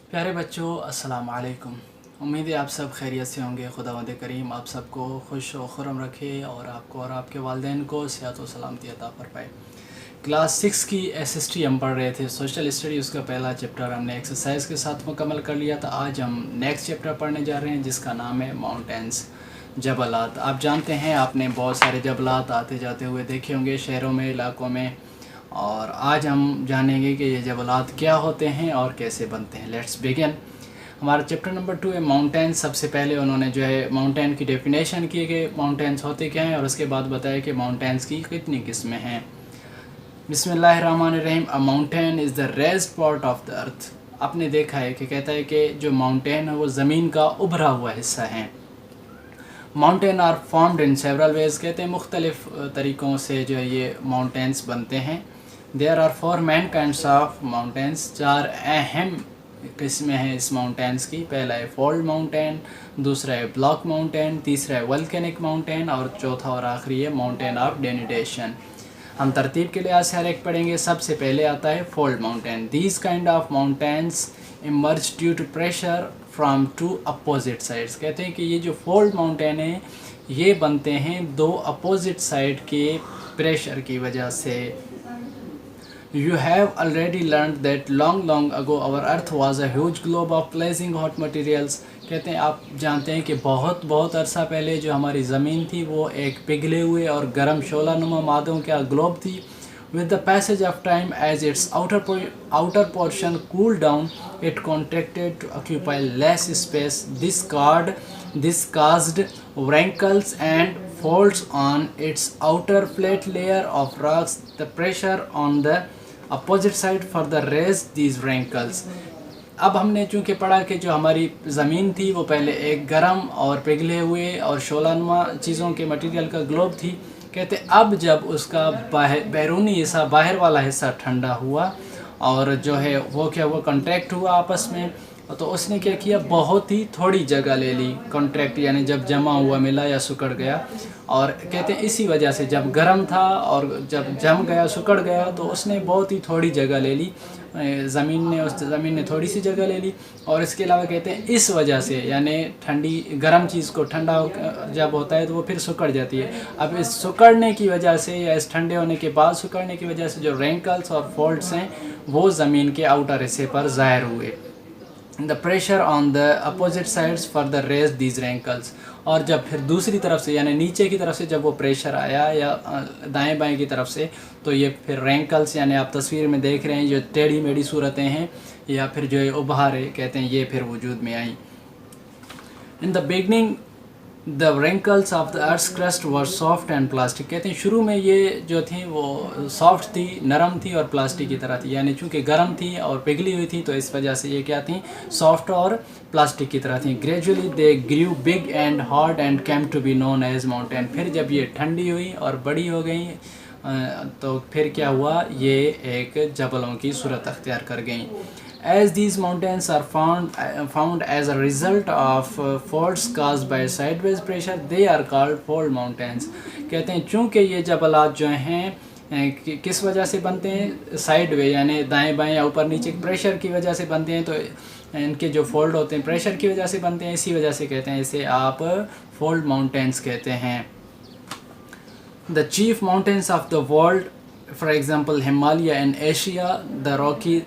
प्यारे बच्चों, अस्सलाम वालेकुम। उम्मीद है आप सब खैरियत से होंगे। खुदावंद करीम आप सबको खुश व खुरम रखे और आपको और आपके वालिदैन को सेहत व सलामती अता फरमाए। क्लास 6 की एसएसटी हम पढ़ रहे थे, सोशल स्टडी। उसका पहला चैप्टर हमने एक्सरसाइज के साथ मुकम्मल कर लिया था। आज हम नेक्स्ट चैप्टर पढ़ने जा रहे हैं जिसका नाम है माउंटेन्स, जबलात। आप जानते हैं, आपने बहुत सारे जबलात आते जाते हुए देखे होंगे शहरों में, इलाकों में, और आज हम जानेंगे कि ये जबलात क्या होते हैं और कैसे बनते हैं। Let's begin. हमारा चैप्टर नंबर 2 है माउंटेन्स। सबसे पहले उन्होंने जो है माउंटेन की डेफिनेशन की कि माउंटेन्स होते क्या हैं, और उसके बाद बताया कि माउंटेन्स की कितनी किस्में हैं। बिस्मिल्लाहिर्रहमानिर्रहीम। अ mountain is the raised part of the अर्थ। आपने देखा है कि कहता है कि जो माउंटेन है वो ज़मीन का उभरा हुआ हिस्सा है। Mountain are formed in several ways. कहते हैं मुख्तलिफ़ तरीक़ों से जो है ये माउंटेन्स बनते हैं। There are 4 main kinds of mountains. 4 अहम किस्में हैं इस माउंटेन्स की। पहला है फोल्ड माउंटेन, दूसरा है ब्लॉक माउंटेन, तीसरा है वल्केनिक माउंटेन, और चौथा और आखिरी है माउंटेन ऑफ डेनिडेशन। हम तरतीब के लिहाज से हर एक पढ़ेंगे। सबसे पहले आता है fold mountain. These kind of mountains emerge due to pressure from two opposite sides. कहते हैं कि ये जो फोल्ड माउंटेन है ये बनते हैं दो अपोजिट साइड के प्रेशर की वजह से। You have already learned that long ago our earth was a huge globe of blazing hot materials। कहते हैं आप जानते हैं कि बहुत अरसा पहले जो हमारी ज़मीन थी वो एक पिघले हुए और गर्म शोलानुमा मादों का ग्लोब थी। With the passage of time, as its outer portion cooled down, it contracted to occupy less space. This caused wrinkles and folds on its outer flat layer of rocks. The pressure on the opposite side further raised these wrinkles। अब हमने चूँकि पढ़ा कि जो हमारी ज़मीन थी वो पहले एक गर्म और पिघले हुए और शोलानुमा चीज़ों के मटेरियल का ग्लोब थी। कहते अब जब उसका बैरूनी हिस्सा, बाहर वाला हिस्सा ठंडा हुआ और जो है वो क्या हुआ, कॉन्ट्रैक्ट हुआ आपस में, तो उसने क्या किया, बहुत ही थोड़ी जगह ले ली। कॉन्ट्रैक्ट यानी जब जमा हुआ, मिला या सिकुड़ गया। और कहते हैं इसी वजह से जब गर्म था और जब जम गया, सिकुड़ गया, तो उसने बहुत ही थोड़ी जगह ले ली। ज़मीन ने थोड़ी सी जगह ले ली। और इसके अलावा कहते हैं इस वजह से, यानी ठंडी गर्म चीज़ को ठंडा जब होता है तो वो फिर सिकुड़ जाती है। अब इस सिकुड़ने की वजह से या इस ठंडे होने के बाद सिकुड़ने की वजह से जो रेंकल्स और फोल्ड्स हैं वो ज़मीन के आउटर हिस्से पर ज़ाहिर हुए। The pressure on the opposite sides further raise these wrinkles. और जब फिर दूसरी तरफ से यानी नीचे की तरफ से जब वो प्रेशर आया या दाएं बाएं की तरफ से, तो ये फिर रेंकल्स यानी आप तस्वीर में देख रहे हैं जो टेढ़ी मेढ़ी सूरतें हैं या फिर जो उभारे कहते हैं, ये फिर वजूद में आई। In the beginning the wrinkles of the earth crust were soft and plastic. कहते हैं शुरू में ये जो थी वो सॉफ्ट थी, नरम थी और प्लास्टिक की तरह थी। यानी चूँकि गर्म थी और पिघली हुई थी तो इस वजह से ये क्या थी, सॉफ्ट और प्लास्टिक की तरह थी। Gradually they grew big and hard and came to be known as mountain. फिर जब ये ठंडी हुई और बड़ी हो गई तो फिर क्या हुआ, ये एक जबलों की सूरत अख्तियार कर गई। As these mountains are found as a result of faults caused by sideways pressure, they are called fold mountains। कहते हैं चूँकि ये जबलात जो हैं किस वजह से बनते हैं, साइड वे यानी दाएं बाएं या ऊपर नीचे प्रेशर की वजह से बनते हैं, तो इनके जो फोल्ड होते हैं प्रेशर की वजह से बनते हैं। इसी वजह से कहते हैं इसे आप फोल्ड माउंटेन्स कहते हैं। The chief mountains of the world, for example Himalaya in Asia, the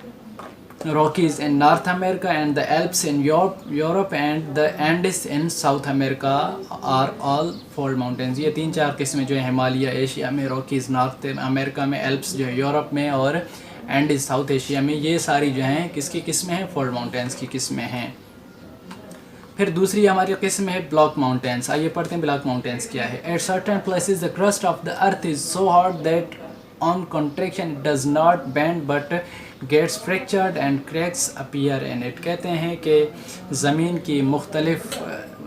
Rockies in North America, and the Alps in Europe and the Andes in South America are all fold mountains। ये 3-4 किस्में जो है, Himalaya Asia में, Rockies north America में, Alps जो है Europe में, और एंडीज साउथ एशिया में, ये सारी जो हैं किसकी किस्में हैं, फोल्ड माउंटेन्स की किस्में हैं। फिर दूसरी हमारी किस्म है ब्लॉक माउंटेन्स। आइए पढ़ते हैं ब्लॉक माउंटेन्स क्या है। At certain places the crust of the earth is so hard that on contraction does not bend but gets fractured and cracks appear in it। कहते हैं कि ज़मीन की मुख्तलिफ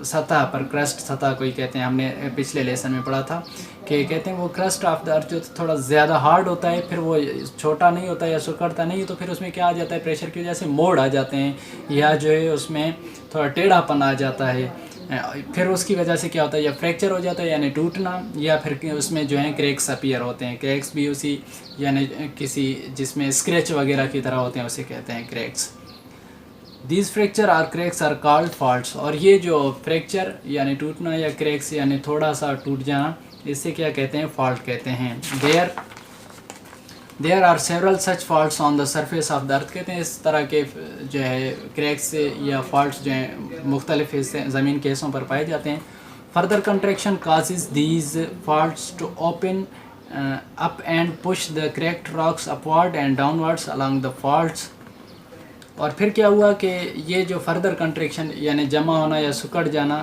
सतह पर, क्रस्ट सतह को ही कहते हैं, हमने पिछले लेसन में पढ़ा था कि कहते हैं वो क्रस्ट ऑफ द अर्थ जो थोड़ा ज़्यादा हार्ड होता है, फिर वो छोटा नहीं होता या सिकुड़ता नहीं, तो फिर उसमें क्या आ जाता है, प्रेशर की वजह से मोड़ आ जाते हैं या जो है उसमें थोड़ा टेढ़ापन आ जाता है। फिर उसकी वजह से क्या होता है, या फ्रैक्चर हो जाता है यानी टूटना, या फिर उसमें जो है क्रैक्स अपीयर होते हैं। क्रैक्स भी उसी यानी किसी जिसमें स्क्रैच वगैरह की तरह होते हैं उसे कहते हैं cracks. These fracture are cracks are called faults, और ये जो फ्रैक्चर यानी टूटना या क्रैक्स यानी थोड़ा सा टूट जाना, इसे क्या कहते हैं? फॉल्ट कहते हैं। There are several such faults on the surface of the earth, कहते हैं इस तरह के जो है क्रैक्स या फॉल्ट्स जो हैं मुख्तलिफ हिस्से ज़मीन के हिस्सों पर पाए जाते हैं। Further contraction causes these faults to open up and push the cracked rocks upward and downwards along the faults. और फिर क्या हुआ कि ये जो फर्दर कंट्रैक्शन यानी जमा होना या सुकड़ जाना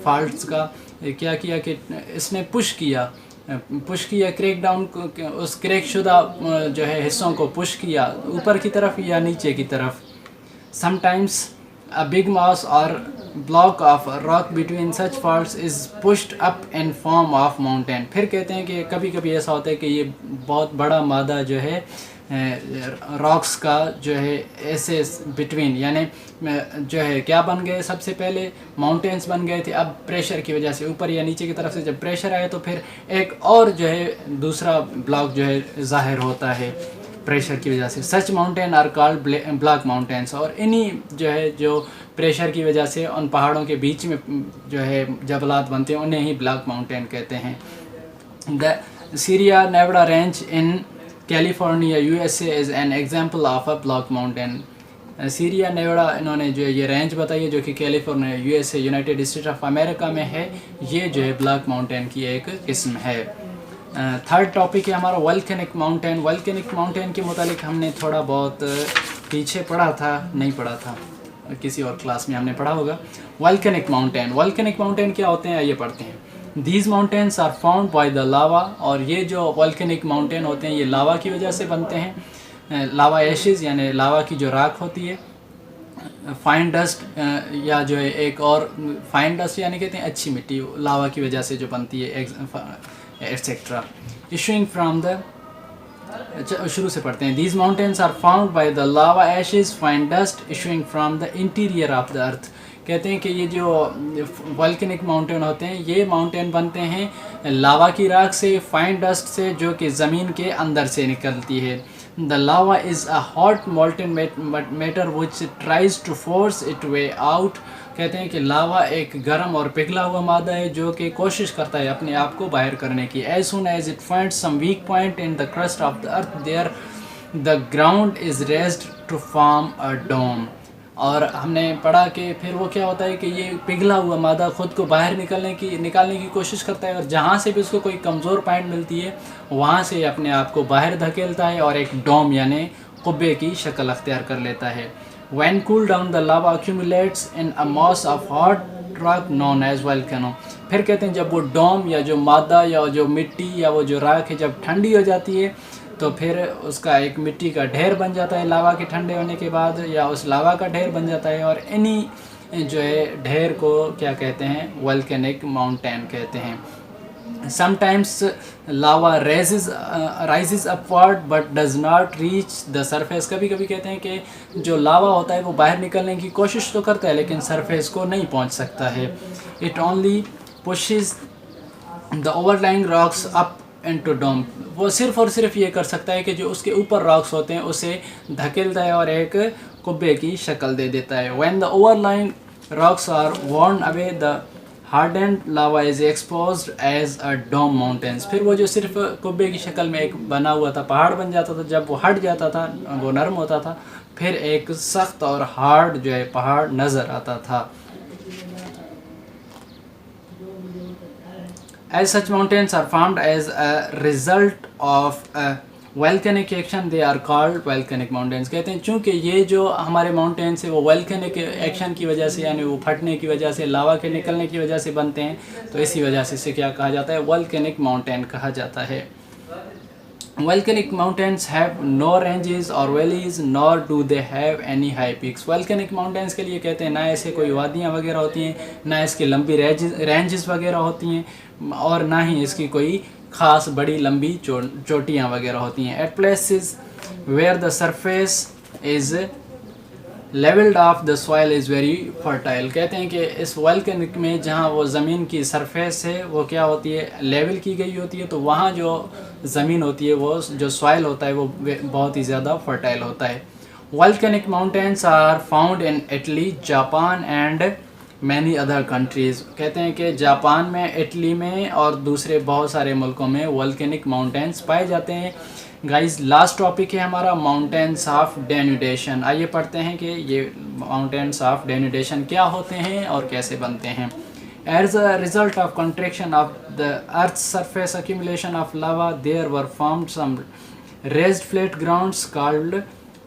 फॉल्ट्स का, क्या किया कि इसने पुश किया क्रैक डाउन, उस क्रैक शुदा जो है हिस्सों को पुश किया ऊपर की तरफ या नीचे की तरफ। समटाइम्स अ बिग मास और block of rock between such faults is pushed up in form of mountain. फिर कहते हैं कि कभी कभी ऐसा होता है कि ये बहुत बड़ा मादा जो है रॉक्स का जो है ऐसे बिटवीन यानी जो है क्या बन गए, सबसे पहले माउंटेन्स बन गए थे, अब प्रेशर की वजह से ऊपर या नीचे की तरफ से जब प्रेशर आया तो फिर एक और जो है दूसरा ब्लॉक जो है ज़ाहिर होता है प्रेशर की वजह से। Such mountain are called block mountains, और इन्हीं जो है जो प्रेशर की वजह से उन पहाड़ों के बीच में जो है जबलात बनते हैं उन्हें ही ब्लॉक माउंटेन कहते हैं। The Syria Nevada range in California USA is an example of a block mountain. Syria Nevada इन्होंने जो ये रेंज बताई है जो कि California USA United state of America में है, ये जो है ब्लॉक माउंटेन की एक किस्म है। थर्ड टॉपिक है हमारा वोल्केनिक माउंटेन। वोल्केनिक माउंटेन के मुतालिक हमने थोड़ा बहुत पीछे पढ़ा था, नहीं पढ़ा था, किसी और क्लास में हमने पढ़ा होगा। वोल्केनिक माउंटेन क्या होते हैं, ये पढ़ते हैं। These mountains are formed by the lava, और ये जो वोल्केनिक माउंटेन होते हैं ये लावा की वजह से बनते हैं। लावा एशेज़ यानी लावा की जो राख होती है, फाइन डस्ट या जो है एक और फाइन डस्ट यानी कहते हैं अच्छी मिट्टी, लावा की वजह से जो बनती है एटसेट्रा। इशूइंग फ्राम द, शुरू से पढ़ते हैं। These mountains are formed by the lava ashes, fine dust issuing from the interior of the earth। कहते हैं कि ये जो वोल्केनिक माउंटेन होते हैं ये माउंटेन बनते हैं लावा की राख से, फाइन डस्ट से जो कि ज़मीन के अंदर से निकलती है। The lava is a hot molten matter which tries to force it way out. कहते हैं कि लावा एक गर्म और पिघला हुआ मादा है जो कि कोशिश करता है अपने आप को बाहर करने की। As soon as it finds some weak point in the crust of the earth there the ground is raised to form a dome. और हमने पढ़ा कि फिर वो क्या होता है कि ये पिघला हुआ मादा ख़ुद को बाहर निकालने की कोशिश करता है, और जहाँ से भी उसको कोई कमज़ोर पॉइंट मिलती है वहाँ से अपने आप को बाहर धकेलता है और एक डोम यानी कुब्बे की शक्ल अख्तियार कर लेता है। When cooled down the lava accumulates in a mass of hot rock known as volcano। फिर कहते हैं जब वो डोम या जो मादा या जो मिट्टी या वो जो राख है जब ठंडी हो जाती है तो फिर उसका एक मिट्टी का ढेर बन जाता है लावा के ठंडे होने के बाद, या उस लावा का ढेर बन जाता है, और इन्हीं जो है ढेर को क्या कहते हैं, वोल्केनिक माउंटेन कहते हैं। Sometimes lava rises upward but does not reach the surface. कभी कभी कहते हैं कि जो लावा होता है वो बाहर निकलने की कोशिश तो करता है लेकिन सरफेस को नहीं पहुंच सकता है। It only pushes the overlying rocks up into dome. वो सिर्फ़ और सिर्फ ये कर सकता है कि जो उसके ऊपर रॉक्स होते हैं उसे धकेलता है और एक कुब्बे की शक्ल दे देता है। When the overlying rocks are worn away the hardened lava is exposed as a dome mountains। फिर वो जो सिर्फ कुब्बे की शक्ल में एक बना हुआ था पहाड़ बन जाता था, जब वो हट जाता था वो नरम होता था फिर एक सख्त और हार्ड जो है पहाड़ नज़र आता था। As such mountains are formed as a result of a volcanic action, they are called volcanic mountains। कहते हैं चूँकि ये जो हमारे माउंटेन्स है वो वोल्केनिक एक्शन की वजह से यानी वो फटने की वजह से लावा के निकलने की वजह से बनते हैं, तो इसी वजह से इसे क्या कहा जाता है, वोल्केनिक माउंटेन कहा जाता है। Volcanic mountains have no ranges or valleys nor do they have any high peaks। Volcanic mountains के लिए कहते हैं ना ऐसे कोई वादियाँ वगैरह होती हैं, ना इसकी लंबी रेंजेस वगैरह होती हैं, और ना ही इसकी कोई ख़ास बड़ी लंबी चोटियाँ वगैरह होती हैं। At places where the surface is levelled off the soil is very fertile. कहते हैं कि इस वोल्केनिक में जहाँ वो ज़मीन की सरफेस है वो क्या होती है, लेवल की गई होती है, तो वहाँ जो ज़मीन होती है वो जो सॉइल होता है वो बहुत ही ज़्यादा फर्टाइल होता है। Volcanic mountains are found in Italy, Japan and many other countries. कहते हैं कि जापान में, इटली में और दूसरे बहुत सारे मुल्कों में वोल्केनिक माउंटेन्स पाए जाते हैं। गाइस, लास्ट टॉपिक है हमारा माउंटेन्स ऑफ डेनुडेशन। आइए पढ़ते हैं कि ये माउंटेन्स ऑफ डेनुडेशन क्या होते हैं और कैसे बनते हैं। As a result of contraction of the Earth's surface, accumulation of lava, there were formed some raised flat grounds called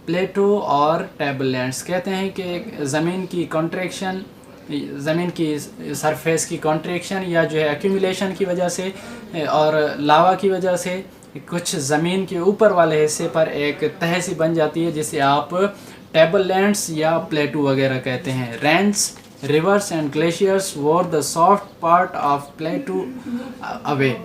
प्लेटो और टेबलैंड्स। कहते हैं कि ज़मीन की कॉन्ट्रैक्शन, ज़मीन की सरफेस की कॉन्ट्रैक्शन या जो है एक्यूमुलेशन की वजह से और लावा की वजह से कुछ ज़मीन के ऊपर वाले हिस्से पर एक तह सी बन जाती है जिसे आप टेबलैंड्स या प्लेटो वगैरह कहते हैं। Rains, rivers and glaciers wore the soft part of plateau away.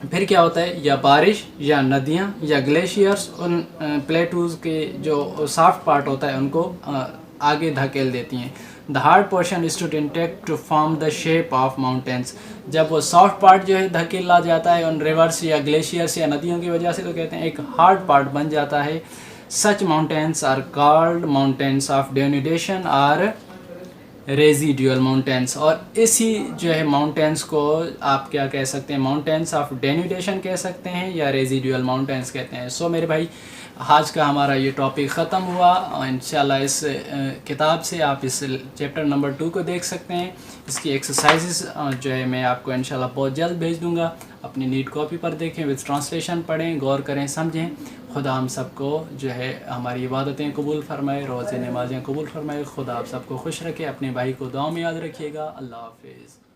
फिर क्या होता है, या बारिश या नदियाँ या ग्लेशियर्स उन प्लेटूज़ के जो सॉफ्ट पार्ट होता है उनको आगे धकेल देती हैं। The hard portion stood intact to form the shape of mountains. जब वो सॉफ्ट पार्ट जो है धकेला जाता है उन रिवर्स या ग्लेशियर्स या नदियों की वजह से, तो कहते हैं एक हार्ड पार्ट बन जाता है। Such mountains are called mountains of denudation or residual mountains. और इसी जो है माउंटेन्स को आप क्या कह सकते हैं, माउंटेन्स ऑफ डेनुडेशन कह सकते हैं या रेजिडुअल माउंटेन्स कहते हैं। सो मेरे भाई, आज का हमारा ये टॉपिक ख़त्म हुआ। इंशाल्लाह इस किताब से आप इस चैप्टर नंबर 2 को देख सकते हैं। इसकी एक्सरसाइजेस जो है मैं आपको इंशाल्लाह बहुत जल्द भेज दूंगा। अपनी नीट कॉपी पर देखें, विद ट्रांसलेशन पढ़ें, गौर करें, समझें। खुदा हम सबको जो है हमारी इबादतें कबूल फरमाए, रोज़े नमाज़ें कबूल फरमाए। खुदा आप सबको खुश रखे। अपने भाई को दुआ में याद रखिएगा। अल्लाह हाफिज़।